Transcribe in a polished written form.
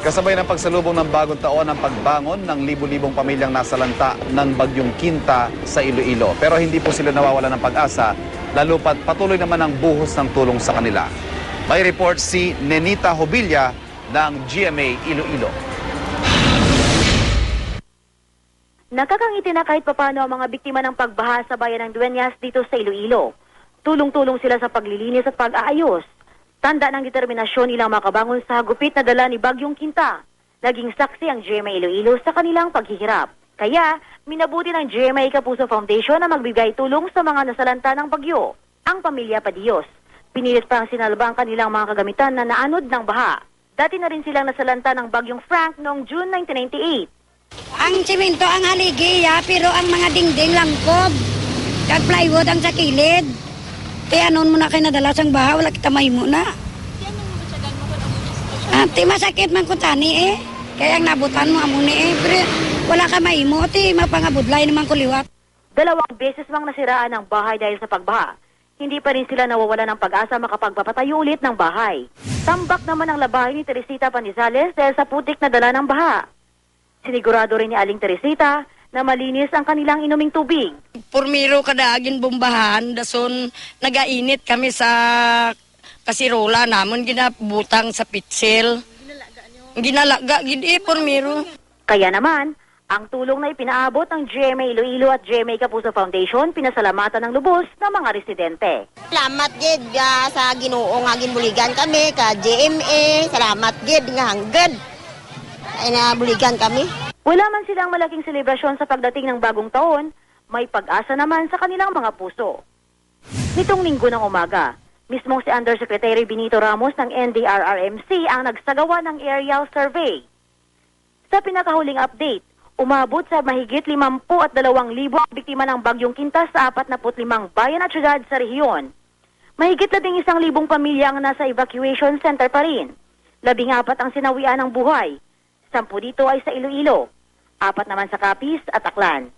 Kasabay ng pagsalubong ng bagong taon ang pagbangon ng libu-libong pamilyang nasalanta ng Bagyong Quinta sa Iloilo. Pero hindi po sila nawawala ng pag-asa, lalo pat patuloy naman ang buhos ng tulong sa kanila. May report si Nenita Hobilla ng GMA Iloilo. Nakakangiti na kahit papano ang mga biktima ng pagbaha sa bayan ng Dueñas dito sa Iloilo. Tulong-tulong sila sa paglilinis at pag-aayos. Tanda ng determinasyon nilang makabangon sa hagupit na dala ni Bagyong Quinta. Naging saksi ang GMA Iloilo sa kanilang paghihirap. Kaya, minabuti ng GMA Kapuso Foundation na magbigay tulong sa mga nasalanta ng bagyo. Ang pamilya Padillos. Pinilit pang sinalba ang kanilang mga kagamitan na naanod ng baha. Dati na rin silang nasalanta ng Bagyong Frank noong June 1998. Ang simento ang haligiya, pero ang mga dingding langkob. Kag plywood ang sa kilid. Kaya noon mo na kayo nadala sang baha, wala kita mahimo na. Ati masakit man ko tani eh. Kaya ang nabutan mo amuni eh. Pero wala ka mahimo, ati mapangabudlay naman ko liwat. 2 beses mang nasiraan ang bahay dahil sa pagbaha. Hindi pa rin sila nawawala ng pag-asa makapagpapatayo ulit ng bahay. Tambak naman ang labahay ni Teresita Panizales dahil sa putik na dala ng baha. Sinigurado rin ni Aling Teresita na malinis ang kanilang inuming tubig. Purmiro kadagin bombahan, dason nagainit kami sa kasirola namon ginabutang sa pitsil. Ginalaga gid purmiro. Kaya naman, ang tulong na ipinaabot ng GMA Iloilo at GMA Kapuso Foundation pinasalamatan ng lubos ng mga residente. Salamat gid sa Ginoo nga ginbuligan kami ka GMA. Salamat gid nga hanggad. Ay nabuligan kami. Wala man silang malaking selebrasyon sa pagdating ng bagong taon, may pag-asa naman sa kanilang mga puso. Nitong linggo ng umaga, mismong si Undersecretary Benito Ramos ng NDRRMC ang nagsagawa ng aerial survey. Sa pinakahuling update, umabot sa mahigit 52,000 ang biktima ng Bagyong Quinta sa 45 bayan at syudad sa rehiyon. Mahigit 11,000 pamilya ang nasa evacuation center pa rin. 14 ang sinawian ng buhay. 10 dito ay sa Iloilo, 4 naman sa Capiz at Aklan.